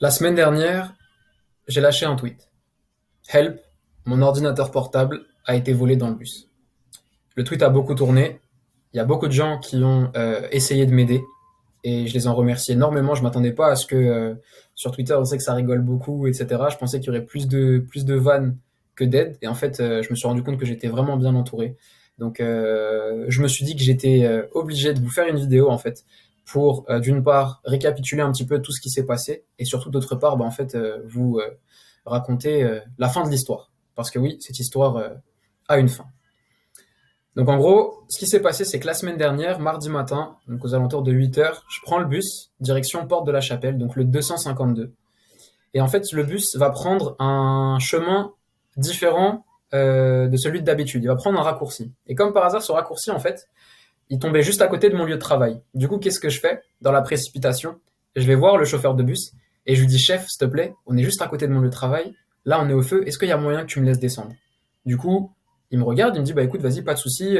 La semaine dernière, j'ai lâché un tweet. Help, mon ordinateur portable a été volé dans le bus. Le tweet a beaucoup tourné. Il y a beaucoup de gens qui ont essayé de m'aider et je les en remercie énormément. Je m'attendais pas à ce que sur Twitter, on sait que ça rigole beaucoup, etc. Je pensais qu'il y aurait plus de vannes que d'aide et en fait, je me suis rendu compte que j'étais vraiment bien entouré. Donc, je me suis dit que j'étais obligé de vous faire une vidéo en fait pour d'une part récapituler un petit peu tout ce qui s'est passé et surtout d'autre part, en fait, vous raconter la fin de l'histoire. Parce que oui, cette histoire a une fin. Donc en gros, ce qui s'est passé, c'est que la semaine dernière, mardi matin, donc aux alentours de 8 heures, je prends le bus, direction Porte de la Chapelle, donc le 252. Et en fait, le bus va prendre un chemin différent de celui d'habitude. Il va prendre un raccourci. Et comme par hasard, ce raccourci, en fait, il tombait juste à côté de mon lieu de travail. Du coup, qu'est-ce que je fais dans la précipitation? Je vais voir le chauffeur de bus et je lui dis, chef, s'il te plaît, on est juste à côté de mon lieu de travail. Là, on est au feu. Est-ce qu'il y a moyen que tu me laisses descendre? Du coup, il me regarde, il me dit, bah écoute, vas-y, pas de souci.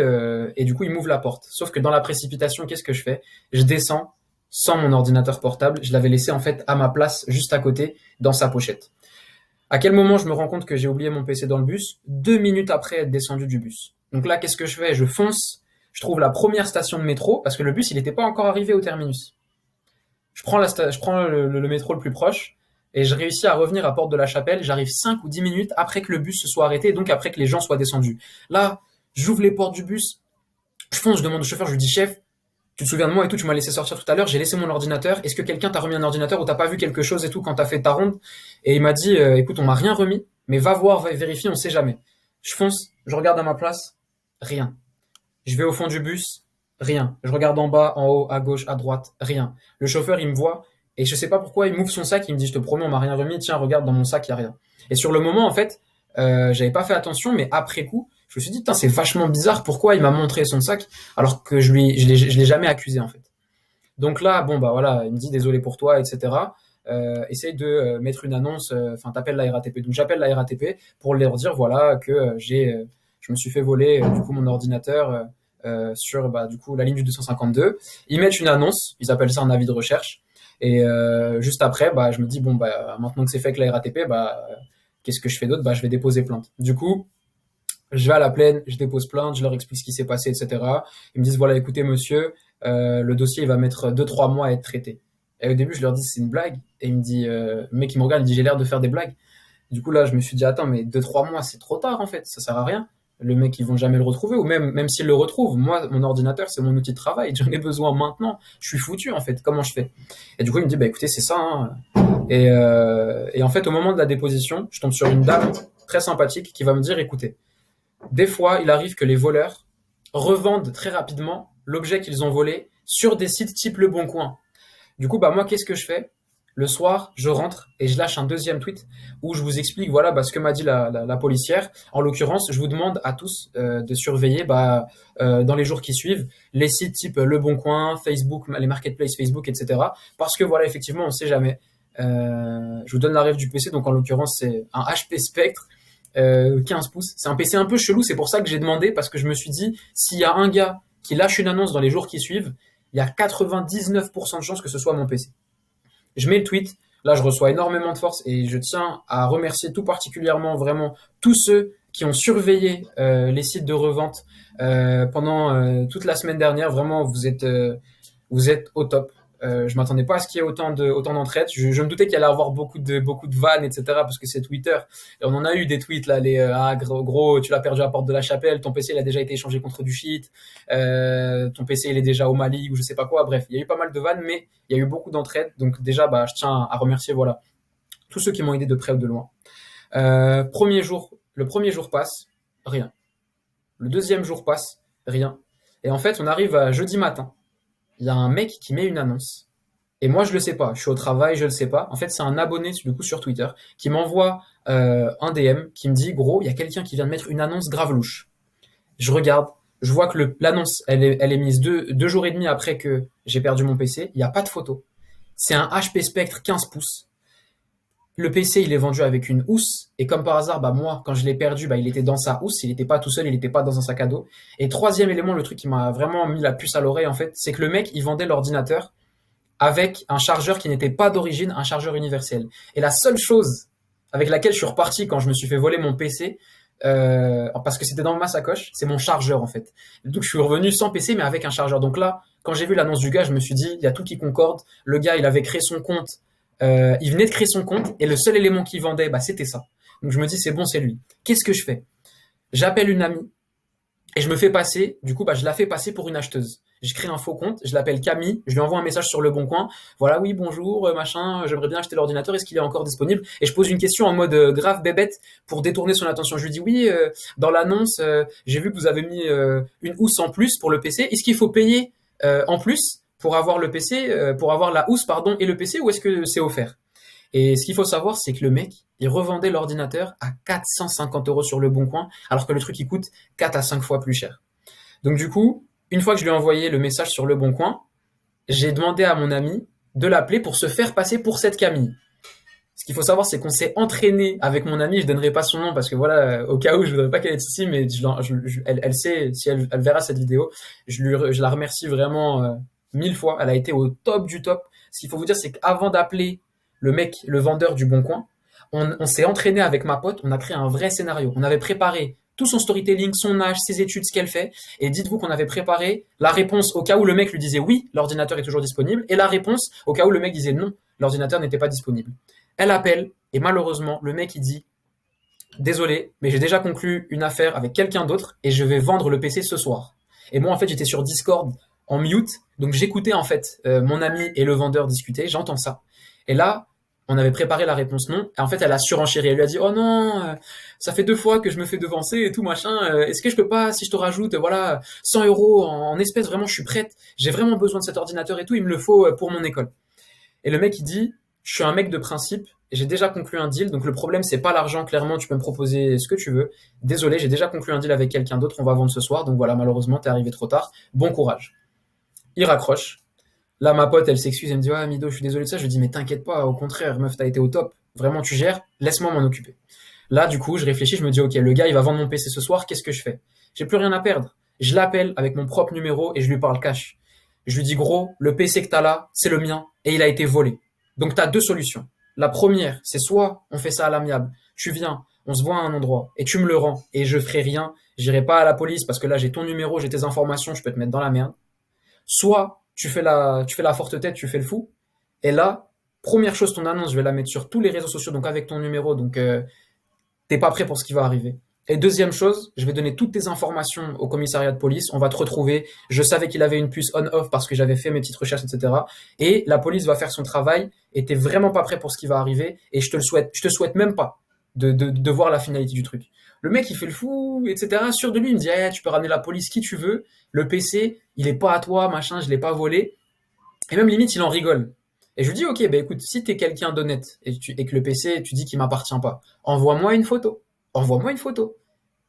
Et du coup, il m'ouvre la porte. Sauf que dans la précipitation, qu'est-ce que je fais? Je descends sans mon ordinateur portable. Je l'avais laissé en fait à ma place, juste à côté, dans sa pochette. À quel moment je me rends compte que j'ai oublié mon PC dans le bus? 2 minutes après être descendu du bus. Donc là, qu'est-ce que je fais? Je fonce, je trouve la première station de métro, parce que le bus, il n'était pas encore arrivé au terminus. Je prends le métro le plus proche, et je réussis à revenir à Porte de la Chapelle. J'arrive 5 ou 10 minutes après que le bus se soit arrêté, et donc après que les gens soient descendus. Là, j'ouvre les portes du bus, je fonce, je demande au chauffeur, je lui dis, chef, tu te souviens de moi et tout, tu m'as laissé sortir tout à l'heure, j'ai laissé mon ordinateur, est-ce que quelqu'un t'a remis un ordinateur ou t'as pas vu quelque chose et tout quand t'as fait ta ronde? Et il m'a dit, écoute, on m'a rien remis, mais va voir, va vérifier, on sait jamais. Je fonce, je regarde à ma place, rien. Je vais au fond du bus, rien. Je regarde en bas, en haut, à gauche, à droite, rien. Le chauffeur, il me voit, et je sais pas pourquoi, il m'ouvre son sac, il me dit, je te promets, on m'a rien remis, tiens, regarde dans mon sac, il y a rien. Et sur le moment, en fait, j'avais pas fait attention, mais après coup, je me suis dit, putain, c'est vachement bizarre, pourquoi il m'a montré son sac, alors que je l'ai jamais accusé, en fait. Donc là, bon, bah voilà, il me dit désolé pour toi, etc. Essaye de mettre une annonce, enfin, t'appelles la RATP. Donc j'appelle la RATP pour leur dire, voilà, que je me suis fait voler, du coup, mon ordinateur sur, bah, du coup, la ligne du 252. Ils mettent une annonce, ils appellent ça un avis de recherche. Et juste après, bah, je me dis, bon, bah, maintenant que c'est fait avec la RATP, bah, qu'est-ce que je fais d'autre? Bah, je vais déposer plainte. Du coup, je vais à la plaine, je dépose plainte, je leur explique ce qui s'est passé, etc. Ils me disent, voilà, écoutez, monsieur, le dossier, il va mettre 2 3 mois à être traité. Et au début, je leur dis, c'est une blague. Et il me dit, le mec, il me regarde, il dit, j'ai l'air de faire des blagues. Du coup, là, je me suis dit, attends, mais 2 3 mois, c'est trop tard, en fait. Ça sert à rien. Le mec, ils vont jamais le retrouver. Ou même s'ils le retrouvent, moi, mon ordinateur, c'est mon outil de travail. J'en ai besoin maintenant. Je suis foutu, en fait. Comment je fais? Et du coup, il me dit, bah, écoutez, c'est ça, hein. Et en fait, au moment de la déposition, je tombe sur une dame très sympathique qui va me dire, écoutez, des fois, il arrive que les voleurs revendent très rapidement l'objet qu'ils ont volé sur des sites type Le Bon Coin. Du coup, bah moi, qu'est-ce que je fais? Le soir, je rentre et je lâche un deuxième tweet où je vous explique, voilà, bah, ce que m'a dit la policière. En l'occurrence, je vous demande à tous de surveiller, bah, dans les jours qui suivent, les sites type Le Bon Coin, Facebook, les marketplaces Facebook, etc. Parce que voilà, effectivement, on ne sait jamais. Je vous donne la règle du PC, donc en l'occurrence, c'est un HP Spectre 15 pouces. C'est un PC un peu chelou, c'est pour ça que j'ai demandé, parce que je me suis dit, s'il y a un gars qui lâche une annonce dans les jours qui suivent, il y a 99% de chances que ce soit mon PC. Je mets le tweet, là je reçois énormément de force et je tiens à remercier tout particulièrement vraiment tous ceux qui ont surveillé les sites de revente pendant toute la semaine dernière. Vraiment, vous êtes au top. Je m'attendais pas à ce qu'il y ait autant d'entraide. Je me doutais qu'il allait y avoir beaucoup de vannes, etc. Parce que c'est Twitter. Et on en a eu des tweets là, ah gros, tu l'as perdu à Porte de la Chapelle, ton PC il a déjà été échangé contre du shit, ton PC il est déjà au Mali ou je sais pas quoi. Bref, il y a eu pas mal de vannes, mais il y a eu beaucoup d'entraide. Donc déjà, bah, je tiens à remercier voilà tous ceux qui m'ont aidé de près ou de loin. Le premier jour passe, rien. Le deuxième jour passe, rien. Et en fait, on arrive à jeudi matin. Il y a un mec qui met une annonce. Et moi, je le sais pas. Je suis au travail, je le sais pas. En fait, c'est un abonné du coup sur Twitter qui m'envoie un DM qui me dit, gros, il y a quelqu'un qui vient de mettre une annonce grave louche. Je regarde, je vois que l'annonce, elle est mise 2 jours et demi après que j'ai perdu mon PC. Il n'y a pas de photo. C'est un HP Spectre 15 pouces. Le PC, il est vendu avec une housse. Et comme par hasard, bah moi, quand je l'ai perdu, bah il était dans sa housse. Il n'était pas tout seul, il n'était pas dans un sac à dos. Et troisième élément, le truc qui m'a vraiment mis la puce à l'oreille, en fait, c'est que le mec, il vendait l'ordinateur avec un chargeur qui n'était pas d'origine un chargeur universel. Et la seule chose avec laquelle je suis reparti quand je me suis fait voler mon PC, parce que c'était dans ma sacoche, c'est mon chargeur en fait. Donc je suis revenu sans PC mais avec un chargeur. Donc là, quand j'ai vu l'annonce du gars, je me suis dit, il y a tout qui concorde. Le gars, il avait créé son compte, il venait de créer son compte et le seul élément qu'il vendait, bah, c'était ça. Donc je me dis, c'est bon, c'est lui. Qu'est-ce que je fais? J'appelle une amie et je me fais passer, du coup, bah, je la fais passer pour une acheteuse. Je crée un faux compte, je l'appelle Camille, je lui envoie un message sur Le Bon Coin. Voilà, oui, bonjour, machin, j'aimerais bien acheter l'ordinateur, est-ce qu'il est encore disponible? Et je pose une question en mode grave bébête pour détourner son attention. Je lui dis, oui, dans l'annonce, j'ai vu que vous avez mis une housse en plus pour le PC. Est-ce qu'il faut payer en plus pour avoir le PC, pour avoir la housse, pardon, et le PC, ou est-ce que c'est offert? Et ce qu'il faut savoir, c'est que le mec, il revendait l'ordinateur à 450 € sur Le Bon Coin, alors que le truc, il coûte 4 à 5 fois plus cher. Donc du coup, une fois que je lui ai envoyé le message sur Le Bon Coin, j'ai demandé à mon ami de l'appeler pour se faire passer pour cette Camille. Ce qu'il faut savoir, c'est qu'on s'est entraîné avec mon ami. Je donnerai pas son nom parce que voilà, au cas où, je voudrais pas qu'elle ait de soucis, mais elle sait si elle verra cette vidéo. Je la remercie vraiment 1000 fois. Elle a été au top du top. Ce qu'il faut vous dire, c'est qu'avant d'appeler le mec, le vendeur du Bon Coin, on s'est entraîné avec ma pote. On a créé un vrai scénario. On avait préparé tout son storytelling, son âge, ses études, ce qu'elle fait. Et dites-vous qu'on avait préparé la réponse au cas où le mec lui disait oui, l'ordinateur est toujours disponible, et la réponse au cas où le mec disait non, l'ordinateur n'était pas disponible. Elle appelle, et malheureusement, le mec il dit désolé, mais j'ai déjà conclu une affaire avec quelqu'un d'autre et je vais vendre le PC ce soir. Et moi en fait j'étais sur Discord en mute, donc j'écoutais en fait mon ami et le vendeur discuter, j'entends ça. Et là, on avait préparé la réponse non, et en fait elle a surenchéri, elle lui a dit oh non, ça fait 2 fois que je me fais devancer et tout machin, est-ce que je peux pas, si je te rajoute voilà 100 € en espèces, vraiment je suis prête, j'ai vraiment besoin de cet ordinateur et tout, il me le faut pour mon école. Et le mec il dit je suis un mec de principe, j'ai déjà conclu un deal, donc le problème c'est pas l'argent, clairement tu peux me proposer ce que tu veux. Désolé, j'ai déjà conclu un deal avec quelqu'un d'autre, on va vendre ce soir, donc voilà, malheureusement t'es arrivé trop tard, bon courage. Il raccroche. Là ma pote elle s'excuse, elle me dit ouais Mido je suis désolé de ça, je lui dis mais t'inquiète pas, au contraire meuf t'as été au top, vraiment tu gères, laisse-moi m'en occuper. Là du coup je réfléchis, je me dis ok le gars il va vendre mon PC ce soir, qu'est-ce que je fais? J'ai plus rien à perdre. Je l'appelle avec mon propre numéro et je lui parle cash. Je lui dis gros, le PC que t'as là, c'est le mien et il a été volé. Donc tu as 2 solutions. La première, c'est soit on fait ça à l'amiable, tu viens, on se voit à un endroit et tu me le rends et je ferai rien, j'irai pas à la police parce que là j'ai ton numéro, j'ai tes informations, je peux te mettre dans la merde. Soit tu fais la forte tête, tu fais le fou. Et là, première chose, ton annonce, je vais la mettre sur tous les réseaux sociaux, donc avec ton numéro, donc t'es pas prêt pour ce qui va arriver. Et deuxième chose, je vais donner toutes tes informations au commissariat de police, on va te retrouver. Je savais qu'il avait une puce on-off parce que j'avais fait mes petites recherches, etc. Et la police va faire son travail et t'es vraiment pas prêt pour ce qui va arriver et je te le souhaite. Je te souhaite même pas de voir la finalité du truc. Le mec, il fait le fou, etc. Sûr de lui, il me dit, eh, tu peux ramener la police qui tu veux. Le PC, il est pas à toi, machin, je l'ai pas volé. Et même limite, il en rigole. Et je lui dis, ok, bah écoute, si t'es quelqu'un d'honnête et que le PC, tu dis qu'il m'appartient pas, envoie-moi une photo. Envoie-moi une photo.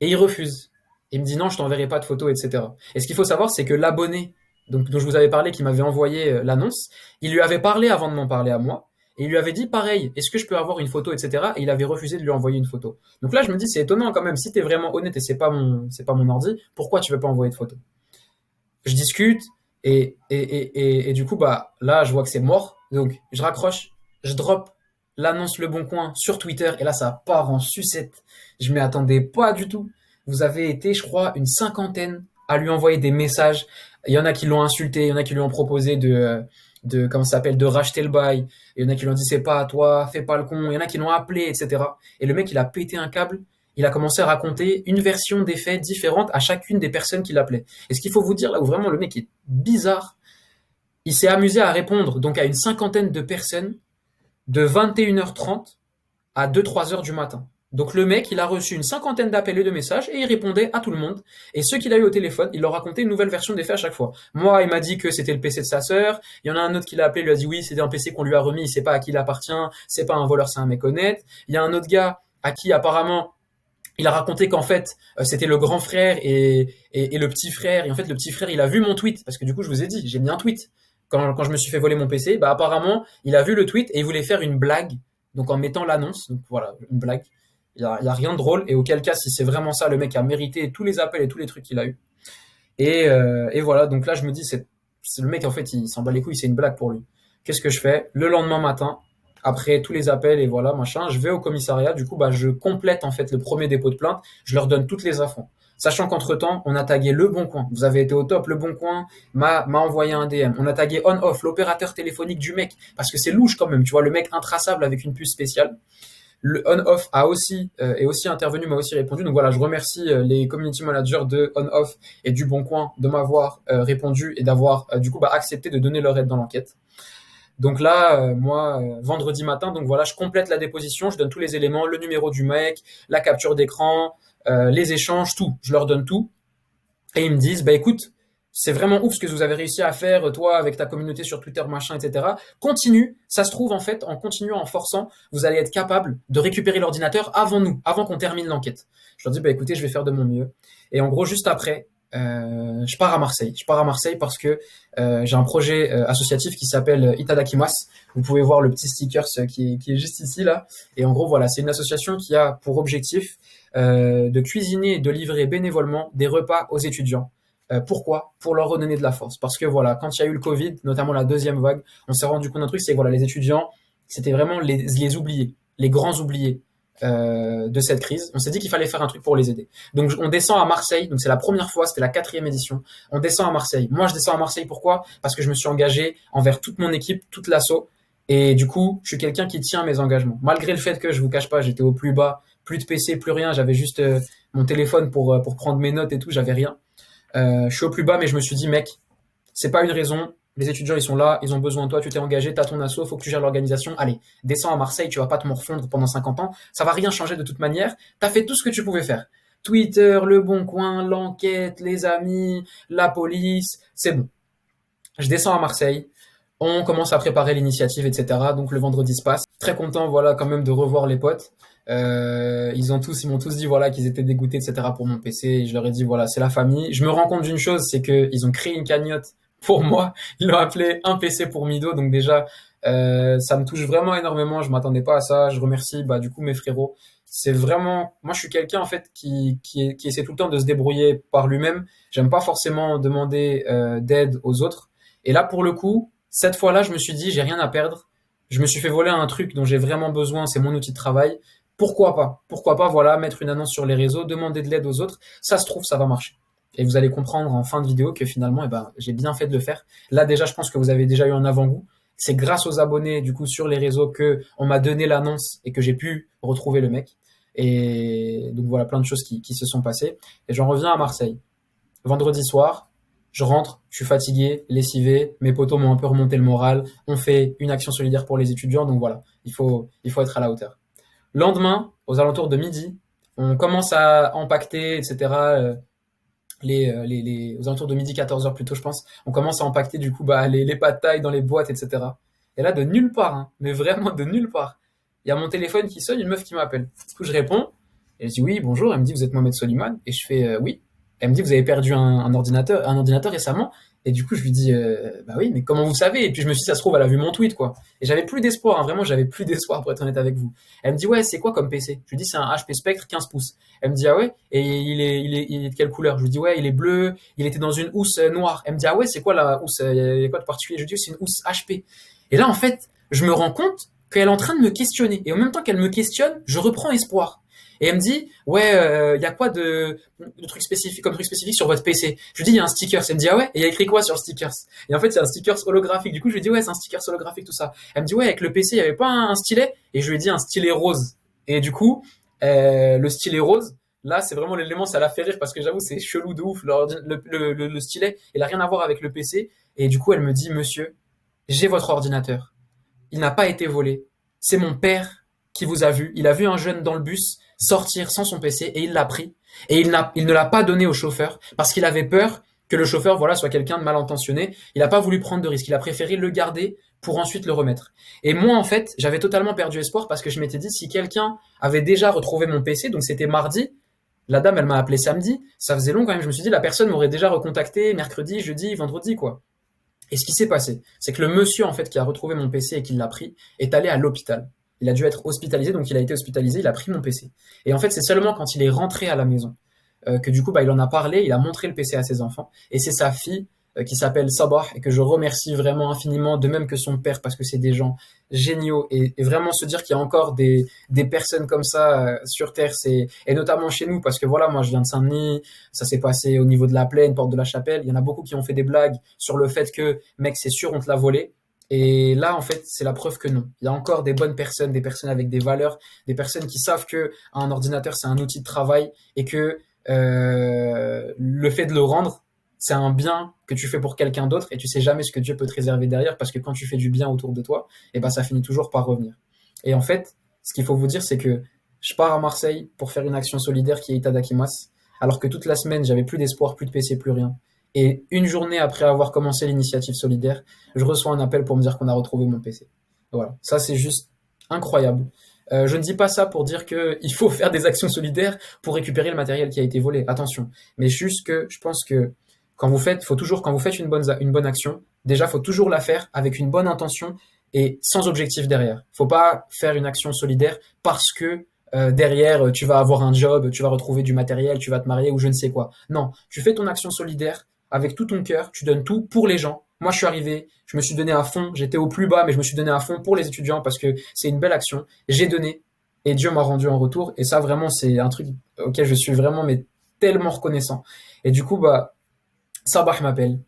Et il refuse. Il me dit non, je t'enverrai pas de photos, etc. Et ce qu'il faut savoir, c'est que l'abonné, donc, dont je vous avais parlé, qui m'avait envoyé l'annonce, il lui avait parlé avant de m'en parler à moi, et il lui avait dit pareil, est-ce que je peux avoir une photo, etc. Et il avait refusé de lui envoyer une photo. Donc là, je me dis, c'est étonnant quand même, si t'es vraiment honnête et c'est pas mon ordi, pourquoi tu veux pas envoyer de photo? Je discute, et du coup, bah, là, je vois que c'est mort, donc je raccroche, je drop l'annonce Le Bon Coin sur Twitter, et là, ça part en sucette. Je m'y attendais pas du tout. Vous avez été, je crois, une cinquantaine à lui envoyer des messages. Il y en a qui l'ont insulté, il y en a qui lui ont proposé comment ça s'appelle, de racheter le bail. Il y en a qui lui ont dit c'est pas à toi, fais pas le con. Il y en a qui l'ont appelé, etc. Et le mec, il a pété un câble. Il a commencé à raconter une version des faits différente à chacune des personnes qui l'appelaient. Et ce qu'il faut vous dire là où vraiment le mec est bizarre, il s'est amusé à répondre donc à une cinquantaine de personnes de 21h30 à 2-3 heures du matin. Donc le mec, il a reçu une cinquantaine d'appels et de messages et il répondait à tout le monde. Et ceux qu'il a eu au téléphone, il leur racontait une nouvelle version des faits à chaque fois. Moi, il m'a dit que c'était le PC de sa sœur. Il y en a un autre qui l'a appelé, il lui a dit oui, c'était un PC qu'on lui a remis, il sait pas à qui il appartient, c'est pas un voleur, c'est un mec honnête. Il y a un autre gars à qui apparemment il a raconté qu'en fait c'était le grand frère et le petit frère. Et en fait le petit frère, il a vu mon tweet parce que du coup je vous ai dit, j'ai mis un tweet quand je me suis fait voler mon PC. Bah apparemment il a vu le tweet et il voulait faire une blague, donc en mettant l'annonce. Donc voilà, une blague. Il y a rien de drôle, et auquel cas si c'est vraiment ça, le mec a mérité tous les appels et tous les trucs qu'il a eu. Et voilà, donc là je me dis c'est le mec en fait il s'en bat les couilles, c'est une blague pour lui. Qu'est-ce que je fais? Le lendemain matin, après tous les appels et voilà, machin, je vais au commissariat. Du coup, bah, je complète en fait le premier dépôt de plainte. Je leur donne toutes les infos. Sachant qu'entre-temps, on a tagué Le Bon Coin. Vous avez été au top, Le Bon Coin m'a envoyé un DM. On a tagué On-Off, l'opérateur téléphonique du mec. Parce que c'est louche quand même, tu vois, le mec intraçable avec une puce spéciale. Le On-Off est aussi intervenu, m'a aussi répondu. Donc voilà, je remercie les community managers de On-Off et du Bon Coin de m'avoir répondu et d'avoir du coup bah, accepté de donner leur aide dans l'enquête. Donc là, moi, vendredi matin, donc voilà, je complète la déposition, je donne tous les éléments, le numéro du mec, la capture d'écran, les échanges, tout. Je leur donne tout. Et ils me disent, bah écoute, c'est vraiment ouf ce que vous avez réussi à faire, toi, avec ta communauté sur Twitter, machin, etc. Continue. Ça se trouve, en fait, en continuant, en forçant, vous allez être capable de récupérer l'ordinateur avant nous, avant qu'on termine l'enquête. Je leur dis, bah écoutez, je vais faire de mon mieux. Et en gros, juste après, je pars à Marseille. Je pars à Marseille parce que j'ai un projet associatif qui s'appelle Itadakimas. Vous pouvez voir le petit sticker qui est juste ici, là. Et en gros, voilà, c'est une association qui a pour objectif de cuisiner et de livrer bénévolement des repas aux étudiants. Pourquoi? Pour leur redonner de la force. Parce que voilà, quand il y a eu le Covid, notamment la deuxième vague, on s'est rendu compte d'un truc, c'est que voilà, les étudiants, c'était vraiment les oubliés, les grands oubliés de cette crise. On s'est dit qu'il fallait faire un truc pour les aider. Donc on descend à Marseille, donc c'est la première fois, c'était la 4e édition. On descend à Marseille. Moi, je descends à Marseille, pourquoi? Parce que je me suis engagé envers toute mon équipe, toute l'asso. Et du coup, je suis quelqu'un qui tient mes engagements. Malgré le fait que, je vous cache pas, j'étais au plus bas, plus de PC, plus rien, j'avais juste mon téléphone pour prendre mes notes et tout, j'avais rien. Je suis au plus bas, mais je me suis dit, mec, c'est pas une raison. Les étudiants, ils sont là, ils ont besoin de toi, tu t'es engagé, t'as ton asso, faut que tu gères l'organisation. Allez, descends à Marseille, tu vas pas te morfondre pendant 50 ans. Ça va rien changer de toute manière. T'as fait tout ce que tu pouvais faire. Twitter, Le Bon Coin, l'enquête, les amis, la police, c'est bon. Je descends à Marseille. On commence à préparer l'initiative, etc. Donc le vendredi se passe. Très content, voilà, quand même de revoir les potes. Ils m'ont tous dit voilà qu'ils étaient dégoûtés, etc. pour mon PC. Et je leur ai dit voilà, c'est la famille. Je me rends compte d'une chose, c'est que ils ont créé une cagnotte pour moi. Ils l'ont appelé un PC pour Mido. Donc déjà, ça me touche vraiment énormément. Je m'attendais pas à ça. Je remercie bah du coup mes frérots. C'est vraiment, moi je suis quelqu'un en fait qui essaie tout le temps de se débrouiller par lui-même. J'aime pas forcément demander d'aide aux autres. Et là pour le coup, cette fois-là, je me suis dit j'ai rien à perdre. Je me suis fait voler un truc dont j'ai vraiment besoin, c'est mon outil de travail. Pourquoi pas? Pourquoi pas, voilà, mettre une annonce sur les réseaux, demander de l'aide aux autres. Ça se trouve, ça va marcher. Et vous allez comprendre en fin de vidéo que finalement, eh ben, j'ai bien fait de le faire. Là, déjà, je pense que vous avez déjà eu un avant-goût. C'est grâce aux abonnés, du coup, sur les réseaux que on m'a donné l'annonce et que j'ai pu retrouver le mec. Et donc voilà, plein de choses qui se sont passées. Et j'en reviens à Marseille. Vendredi soir, je rentre, je suis fatigué, lessivé, mes potos m'ont un peu remonté le moral, on fait une action solidaire pour les étudiants, donc voilà, il faut être à la hauteur. Lendemain, aux alentours de midi, on commence à empaqueter, etc. Aux alentours de midi 14 heures plutôt, je pense, on commence à empaqueter du coup bah, les pâtes taille dans les boîtes, etc. Et là, de nulle part, hein, mais vraiment de nulle part, il y a mon téléphone qui sonne, une meuf qui m'appelle. Du coup, je réponds, et je dis oui, bonjour. Elle me dit, vous êtes Mohamed Soliman? Et je fais oui. Elle me dit, vous avez perdu un ordinateur récemment? Et du coup, je lui dis, bah oui, mais comment vous savez? Et puis je me suis dit, ça se trouve, elle a vu mon tweet, quoi. Et j'avais plus d'espoir, hein, vraiment, j'avais plus d'espoir pour être honnête avec vous. Elle me dit, ouais, c'est quoi comme PC? Je lui dis, c'est un HP Spectre 15 pouces. Elle me dit, ah ouais? Et il est de quelle couleur? Je lui dis, ouais, il est bleu, il était dans une housse noire. Elle me dit, ah ouais, c'est quoi la housse? Il y a quoi de particulier? Je lui dis, c'est une housse HP. Et là, en fait, je me rends compte qu'elle est en train de me questionner. Et en même temps qu'elle me questionne, je reprends espoir. Et elle me dit, ouais, y a quoi de trucs spécifiques, comme truc spécifique sur votre PC? Je lui dis, il y a un sticker. Elle me dit, ah ouais? Et il y a écrit quoi sur le sticker? Et en fait, c'est un sticker holographique. Du coup, je lui dis, ouais, c'est un sticker holographique, tout ça. Elle me dit, ouais, avec le PC, il y avait pas un stylet? Et je lui ai dit, un stylet rose. Et du coup, le stylet rose, là, c'est vraiment l'élément, ça l'a fait rire parce que j'avoue, c'est chelou de ouf. Le stylet, il a rien à voir avec le PC. Et du coup, elle me dit, monsieur, j'ai votre ordinateur. Il n'a pas été volé. C'est mon père qui vous a vu. Il a vu un jeune dans le bus sortir sans son PC et il l'a pris. Et il ne l'a pas donné au chauffeur parce qu'il avait peur que le chauffeur, voilà, soit quelqu'un de mal intentionné. Il n'a pas voulu prendre de risque. Il a préféré le garder pour ensuite le remettre. Et moi, en fait, j'avais totalement perdu espoir parce que je m'étais dit, si quelqu'un avait déjà retrouvé mon PC, donc c'était mardi, la dame, elle m'a appelé samedi, ça faisait long quand même. Je me suis dit, la personne m'aurait déjà recontacté mercredi, jeudi, vendredi, quoi. Et ce qui s'est passé, c'est que le monsieur en fait qui a retrouvé mon PC et qui l'a pris est allé à l'hôpital. Il a dû être hospitalisé, donc il a été hospitalisé, il a pris mon PC. Et en fait, c'est seulement quand il est rentré à la maison que du coup, bah, il en a parlé, il a montré le PC à ses enfants. Et c'est sa fille qui s'appelle Sabah et que je remercie vraiment infiniment, de même que son père, parce que c'est des gens géniaux. Et vraiment se dire qu'il y a encore des personnes comme ça sur Terre, et notamment chez nous, parce que voilà, moi je viens de Saint-Denis, ça s'est passé au niveau de la Plaine, Porte de la Chapelle. Il y en a beaucoup qui ont fait des blagues sur le fait que, mec, c'est sûr, on te l'a volé. Et là, en fait, c'est la preuve que non. Il y a encore des bonnes personnes, des personnes avec des valeurs, des personnes qui savent que un ordinateur, c'est un outil de travail et que le fait de le rendre, c'est un bien que tu fais pour quelqu'un d'autre et tu sais jamais ce que Dieu peut te réserver derrière parce que quand tu fais du bien autour de toi, et ben ça finit toujours par revenir. Et en fait, ce qu'il faut vous dire, c'est que je pars à Marseille pour faire une action solidaire qui est Itadakimas, alors que toute la semaine, j'avais plus d'espoir, plus de PC, plus rien. Et une journée après avoir commencé l'initiative solidaire, je reçois un appel pour me dire qu'on a retrouvé mon PC. Voilà, ça c'est juste incroyable. Je ne dis pas ça pour dire qu'il faut faire des actions solidaires pour récupérer le matériel qui a été volé. Attention, mais juste que je pense que quand vous faites une bonne action, déjà faut toujours la faire avec une bonne intention et sans objectif derrière. Faut pas faire une action solidaire parce que derrière tu vas avoir un job, tu vas retrouver du matériel, tu vas te marier ou je ne sais quoi. Non, tu fais ton action solidaire avec tout ton cœur, tu donnes tout pour les gens. Moi, je suis arrivé, je me suis donné à fond, j'étais au plus bas, mais je me suis donné à fond pour les étudiants parce que c'est une belle action. J'ai donné et Dieu m'a rendu en retour. Et ça, vraiment, c'est un truc auquel je suis vraiment mais tellement reconnaissant. Et du coup, bah, Sabah m'appelle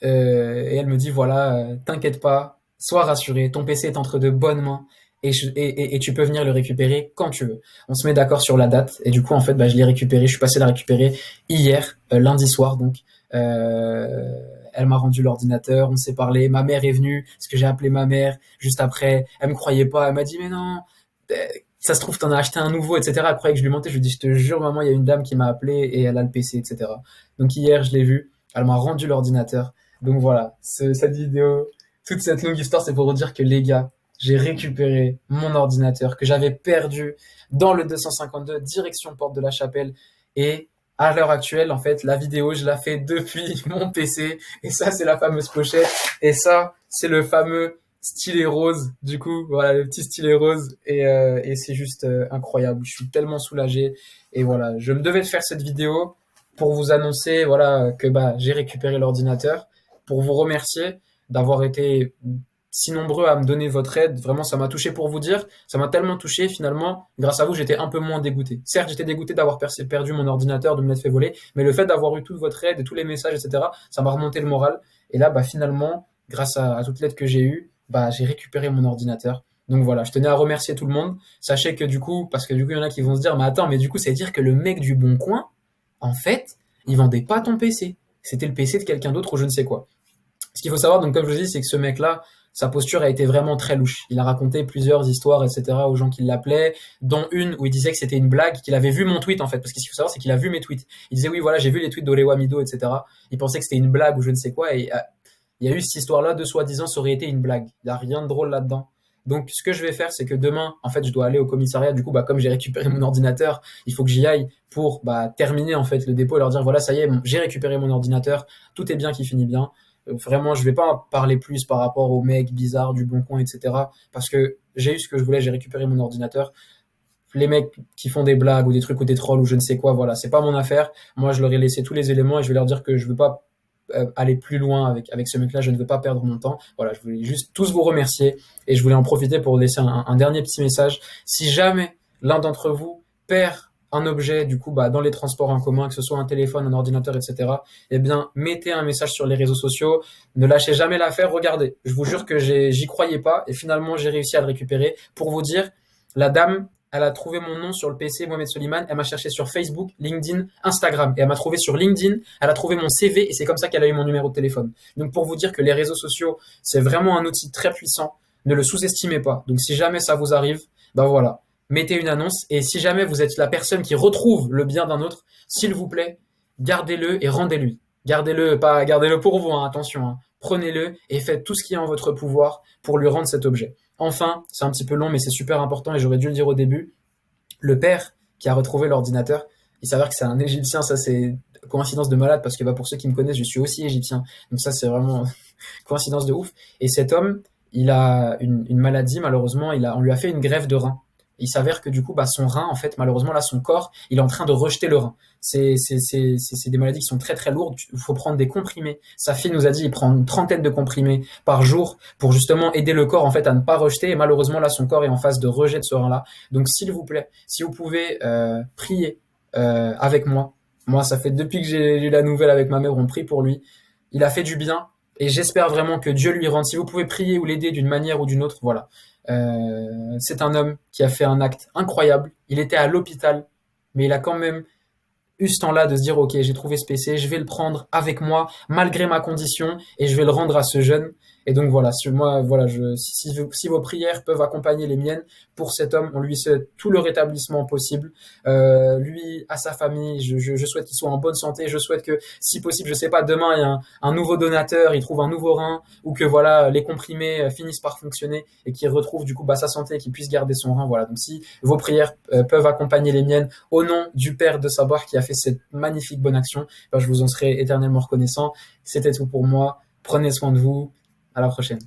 et elle me dit voilà, t'inquiète pas, sois rassuré, ton PC est entre de bonnes mains et tu peux venir le récupérer quand tu veux. On se met d'accord sur la date et du coup en fait bah, je l'ai récupéré, je suis passé la récupérer hier, lundi soir donc. Elle m'a rendu l'ordinateur, on s'est parlé, ma mère est venue, parce que j'ai appelé ma mère juste après, elle me croyait pas, elle m'a dit mais non, euh, ça se trouve t'en as acheté un nouveau, etc. Elle croyait que je lui mentais, je lui dis je te jure maman, il y a une dame qui m'a appelé et elle a le PC, etc. Donc hier je l'ai vu, elle m'a rendu l'ordinateur. Donc voilà, cette vidéo, toute cette longue histoire, c'est pour vous dire que les gars, j'ai récupéré mon ordinateur que j'avais perdu dans le 252 direction Porte de la Chapelle et à l'heure actuelle, en fait, la vidéo, je la fais depuis mon PC et ça, c'est la fameuse pochette et ça, c'est le fameux stylet rose. Du coup, voilà, le petit stylet rose et c'est juste incroyable. Je suis tellement soulagé et voilà, je me devais de faire cette vidéo pour vous annoncer voilà que bah j'ai récupéré l'ordinateur pour vous remercier d'avoir été si nombreux à me donner votre aide. Vraiment, ça m'a touché pour vous dire. Ça m'a tellement touché, finalement, grâce à vous, j'étais un peu moins dégoûté. Certes, j'étais dégoûté d'avoir perdu mon ordinateur, de me l'être fait voler, mais le fait d'avoir eu toute votre aide et tous les messages, etc., ça m'a remonté le moral. Et là, bah, finalement, grâce à toute l'aide que j'ai eue, bah, j'ai récupéré mon ordinateur. Donc voilà, je tenais à remercier tout le monde. Sachez que du coup, parce que du coup, il y en a qui vont se dire, mais attends, mais du coup, c'est dire que le mec du Bon Coin, en fait, il vendait pas ton PC. C'était le PC de quelqu'un d'autre ou je ne sais quoi. Ce qu'il faut savoir, donc comme je vous dis, c'est que ce mec-là, sa posture a été vraiment très louche. Il a raconté plusieurs histoires, etc., aux gens qui l'appelaient, dont une où il disait que c'était une blague, qu'il avait vu mon tweet en fait, parce que ce qu'il faut savoir, c'est qu'il a vu mes tweets. Il disait oui, voilà, j'ai vu les tweets d'Olewa Mido, etc. Il pensait que c'était une blague ou je ne sais quoi, et il y a eu cette histoire-là de soi-disant ça aurait été une blague. Il n'y a rien de drôle là-dedans. Donc, ce que je vais faire, c'est que demain, en fait, je dois aller au commissariat. Du coup, bah, comme j'ai récupéré mon ordinateur, il faut que j'y aille pour bah, terminer en fait le dépôt et leur dire voilà, ça y est, j'ai récupéré mon ordinateur, tout est bien qui finit bien. Vraiment, je vais pas en parler plus par rapport aux mecs bizarres du Bon Coin, etc. Parce que j'ai eu ce que je voulais, j'ai récupéré mon ordinateur. Les mecs qui font des blagues ou des trucs ou des trolls ou je ne sais quoi, voilà, c'est pas mon affaire. Moi, je leur ai laissé tous les éléments et je vais leur dire que je veux pas aller plus loin avec ce mec-là, je ne veux pas perdre mon temps. Voilà, je voulais juste tous vous remercier et je voulais en profiter pour laisser un dernier petit message. Si jamais l'un d'entre vous perd un objet, du coup, bah, dans les transports en commun, que ce soit un téléphone, un ordinateur, etc., eh bien, mettez un message sur les réseaux sociaux. Ne lâchez jamais l'affaire. Regardez, je vous jure que j'y croyais pas et finalement, j'ai réussi à le récupérer. Pour vous dire, la dame, elle a trouvé mon nom sur le PC, Mohamed Soliman. Elle m'a cherché sur Facebook, LinkedIn, Instagram. Et elle m'a trouvé sur LinkedIn. Elle a trouvé mon CV et c'est comme ça qu'elle a eu mon numéro de téléphone. Donc, pour vous dire que les réseaux sociaux, c'est vraiment un outil très puissant. Ne le sous-estimez pas. Donc, si jamais ça vous arrive, ben voilà. Mettez une annonce et si jamais vous êtes la personne qui retrouve le bien d'un autre, s'il vous plaît, gardez-le et rendez-lui. Gardez-le, pas gardez-le pour vous, hein, attention. Hein. Prenez-le et faites tout ce qui est en votre pouvoir pour lui rendre cet objet. Enfin, c'est un petit peu long, mais c'est super important et j'aurais dû le dire au début. Le père qui a retrouvé l'ordinateur, il s'avère que c'est un Égyptien. Ça, c'est coïncidence de malade parce que bah, pour ceux qui me connaissent, je suis aussi égyptien. Donc ça, c'est vraiment coïncidence de ouf. Et cet homme, il a une maladie, malheureusement. On lui a fait une greffe de rein. Il s'avère que du coup, bah, son rein, en fait, malheureusement, là, son corps, il est en train de rejeter le rein. C'est des maladies qui sont très très lourdes. Il faut prendre des comprimés. Sa fille nous a dit, il prend une trentaine de comprimés par jour pour justement aider le corps en fait à ne pas rejeter. Et malheureusement, là, son corps est en phase de rejet de ce rein-là. Donc, s'il vous plaît, si vous pouvez prier avec moi. Moi, ça fait depuis que j'ai eu la nouvelle avec ma mère, on prie pour lui. Il a fait du bien et j'espère vraiment que Dieu lui rende. Si vous pouvez prier ou l'aider d'une manière ou d'une autre, voilà. C'est un homme qui a fait un acte incroyable. Il était à l'hôpital, mais il a quand même eu ce temps-là de se dire, ok, j'ai trouvé ce PC, je vais le prendre avec moi, malgré ma condition, et je vais le rendre à ce jeune. Et donc voilà, si moi, voilà, si vos prières peuvent accompagner les miennes pour cet homme, on lui souhaite tout le rétablissement possible. Lui, à sa famille, je souhaite qu'il soit en bonne santé. Je souhaite que, si possible, je sais pas, demain il y a un nouveau donateur, il trouve un nouveau rein, ou que voilà, les comprimés finissent par fonctionner et qu'il retrouve du coup bah, sa santé et qu'il puisse garder son rein. Voilà. Donc si vos prières peuvent accompagner les miennes, au nom du Père de Sabar qui a fait cette magnifique bonne action, ben, je vous en serai éternellement reconnaissant. C'était tout pour moi. Prenez soin de vous. À la prochaine.